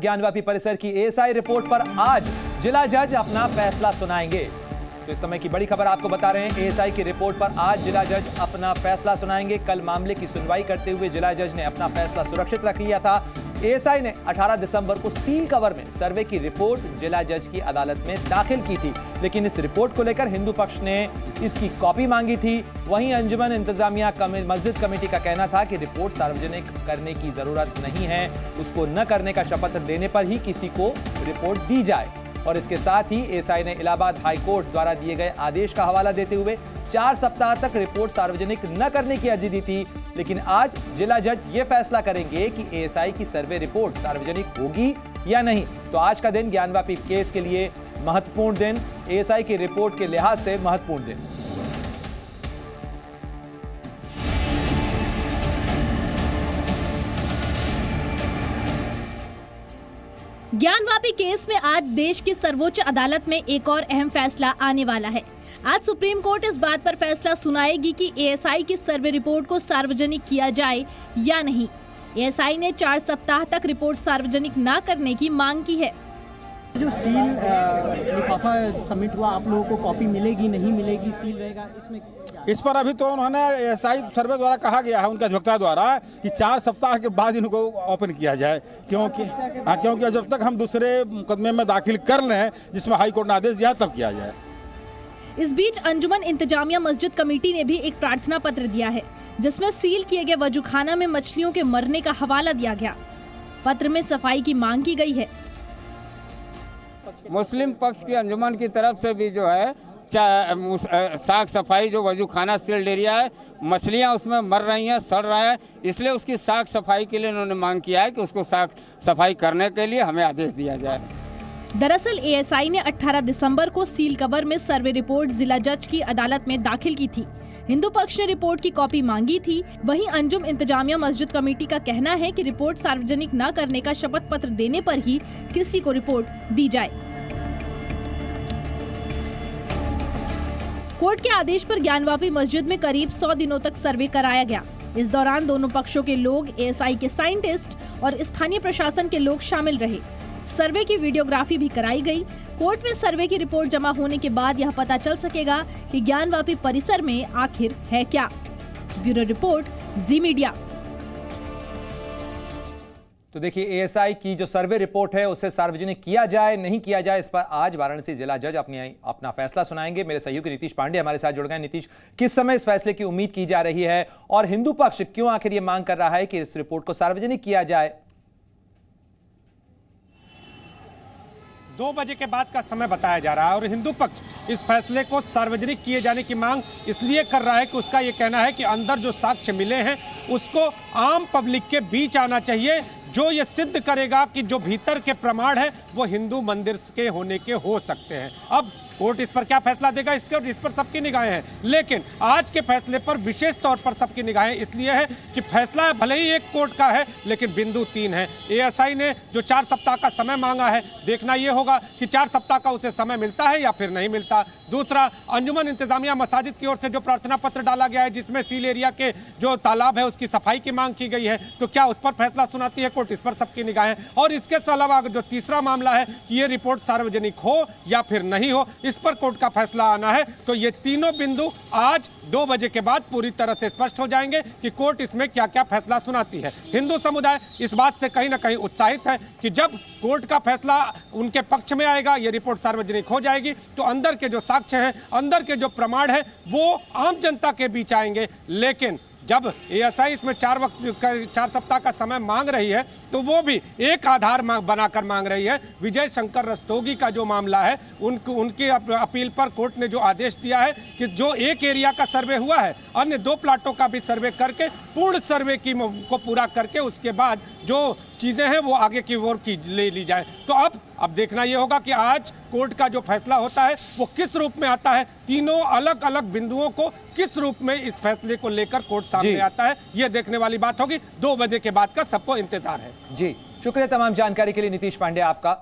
ज्ञानवापी परिसर की ASI report पर आज जिला जज अपना फैसला सुनाएंगे। तो इस समय की बड़ी खबर आपको बता रहे हैं, एएसआई की रिपोर्ट पर आज जिला जज अपना फैसला सुनाएंगे। कल मामले की सुनवाई करते हुए जिला जज ने अपना फैसला सुरक्षित रख लिया था। एएसआई ने 18 दिसंबर को सील कवर में सर्वे की रिपोर्ट जिला जज की अदालत में दाखिल की थी, लेकिन इस रिपोर्ट को लेकर हिंदू पक्ष ने इसकी कॉपी मांगी थी। वहीं अंजुमन इंतजामिया मस्जिद कमेटी का कहना था कि रिपोर्ट सार्वजनिक करने की जरूरत नहीं है, उसको न करने का शपथ देने पर ही किसी को रिपोर्ट दी जाए। और इसके साथ ही एएसआई ने इलाहाबाद हाईकोर्ट द्वारा दिए गए आदेश का हवाला देते हुए 4 सप्ताह तक रिपोर्ट सार्वजनिक न करने की अर्जी दी थी। लेकिन आज जिला जज ये फैसला करेंगे कि एएसआई की सर्वे रिपोर्ट सार्वजनिक होगी या नहीं। तो आज का दिन ज्ञानवापी केस के लिए महत्वपूर्ण दिन, एएसआई की रिपोर्ट के लिहाज से महत्वपूर्ण दिन। ज्ञानवापी केस में आज देश की सर्वोच्च अदालत में एक और अहम फैसला आने वाला है। आज सुप्रीम कोर्ट इस बात पर फैसला सुनाएगी कि एएसआई की सर्वे रिपोर्ट को सार्वजनिक किया जाए या नहीं। एएसआई ने 4 सप्ताह तक रिपोर्ट सार्वजनिक न करने की मांग की है। जो सील लिफाफा सबमिट हुआ, आप लोगों को कॉपी मिलेगी नहीं मिलेगी, सील रहेगा, इसमें इस पर अभी तो उन्होंने एएसआई सर्वे द्वारा कहा गया है, उनके अधिवक्ता द्वारा, कि 4 सप्ताह के बाद इनको ओपन किया जाए, क्योंकि जब तक हम दूसरे मुकदमे में दाखिल कर लें जिसमें हाई कोर्ट ने आदेश दिया तब किया जाए। इस बीच अंजुमन इंतजामिया मस्जिद कमेटी ने भी एक प्रार्थना पत्र दिया है, जिसमें सील किए गए वजूखाना में मछलियों के मरने का हवाला दिया गया। पत्र में सफाई की मांग की गई है। मुस्लिम पक्ष की अंजुमन की तरफ से भी जो है साफ सफाई, जो वजूखाना सील्ड एरिया है, मछलियां उसमें मर रही हैं, सड़ रहा है, इसलिए उसकी साफ सफाई के लिए उन्होंने मांग किया है कि उसको साफ सफाई करने के लिए हमें आदेश दिया जाए। दरअसल एएसआई ने 18 दिसंबर को सील कवर में सर्वे रिपोर्ट जिला जज की अदालत में दाखिल की थी। हिंदू पक्ष ने रिपोर्ट की कॉपी मांगी थी। वहीं अंजुम इंतजामिया मस्जिद कमेटी का कहना है कि रिपोर्ट सार्वजनिक न करने का शपथ पत्र देने पर ही किसी को रिपोर्ट दी जाए। कोर्ट के आदेश पर ज्ञानवापी मस्जिद में करीब 100 दिनों तक सर्वे कराया गया। इस दौरान दोनों पक्षों के लोग, एएसआई के साइंटिस्ट और स्थानीय प्रशासन के लोग शामिल रहे। सर्वे की वीडियोग्राफी भी कराई गई। कोर्ट में सर्वे की रिपोर्ट जमा होने के बाद यह पता चल सकेगा कि ज्ञानवापी परिसर में आखिर है क्या। ब्यूरो रिपोर्ट, जी मीडिया। तो देखिए, एएसआई की जो सर्वे रिपोर्ट है उसे सार्वजनिक किया जाए नहीं किया जाए, इस पर आज वाराणसी जिला जज अपना फैसला सुनाएंगे। मेरे सहयोगी नीतीश पांडे हमारे साथ जुड़ गए। नीतीश, किस समय इस फैसले की उम्मीद की जा रही है और हिंदू पक्ष क्यों आखिर ये मांग कर रहा है कि इस रिपोर्ट को सार्वजनिक किया जाए? 2 बजे के बाद का समय बताया जा रहा है और हिंदू पक्ष इस फैसले को सार्वजनिक किए जाने की मांग इसलिए कर रहा है कि उसका ये कहना है कि अंदर जो साक्ष्य मिले हैं उसको आम पब्लिक के बीच आना चाहिए, जो ये सिद्ध करेगा कि जो भीतर के प्रमाण है वो हिंदू मंदिर के होने के हो सकते हैं। अब कोर्ट इस पर क्या फैसला देगा, इस पर सबकी निगाहें हैं, लेकिन आज के फैसले पर विशेष तौर पर सबकी निगाहें इसलिए है कि फैसला भले ही एक कोर्ट का है लेकिन बिंदु 3 है। एएसआई ने जो 4 सप्ताह का समय मांगा है, देखना यह होगा कि 4 सप्ताह का उसे समय मिलता है या फिर नहीं मिलता। दूसरा, अंजुमन इंतजामिया मसाजिद की ओर से जो प्रार्थना पत्र डाला गया है जिसमें सील एरिया के जो तालाब है उसकी सफाई की मांग की गई है, तो क्या उस पर फैसला सुनाती है कोर्ट, इस पर सबकी निगाहें। और इसके अलावा जो तीसरा मामला है कि ये रिपोर्ट सार्वजनिक हो या फिर नहीं हो, इस पर कोर्ट का फैसला आना है। तो ये तीनों बिंदु आज 2 बजे के बाद पूरी तरह से स्पष्ट हो जाएंगे कि कोर्ट इसमें क्या क्या फैसला सुनाती है। हिंदू समुदाय इस बात से कहीं ना कहीं उत्साहित है कि जब कोर्ट का फैसला उनके पक्ष में आएगा, ये रिपोर्ट सार्वजनिक हो जाएगी, तो अंदर के जो साक्ष्य हैं, अंदर के जो प्रमाण है वो आम जनता के बीच आएंगे। लेकिन जब एएसआई इसमें 4 सप्ताह का समय मांग रही है तो वो भी एक आधार बनाकर मांग रही है। विजय शंकर रस्तोगी का जो मामला है, उनकी अपील पर कोर्ट ने जो आदेश दिया है कि जो एक एरिया का सर्वे हुआ है, अन्य 2 प्लाटों का भी सर्वे करके पूर्ण सर्वे को पूरा करके उसके बाद जो चीजें हैं वो आगे की ओर ले ली जाए। तो अब देखना ये होगा कि आज कोर्ट का जो फैसला होता है वो किस रूप में आता है, तीनों अलग अलग बिंदुओं को किस रूप में इस फैसले को लेकर कोर्ट सामने आता है, ये देखने वाली बात होगी। 2 बजे के बाद का सबको इंतजार है। जी, शुक्रिया तमाम जानकारी के लिए नीतीश पांडे आपका।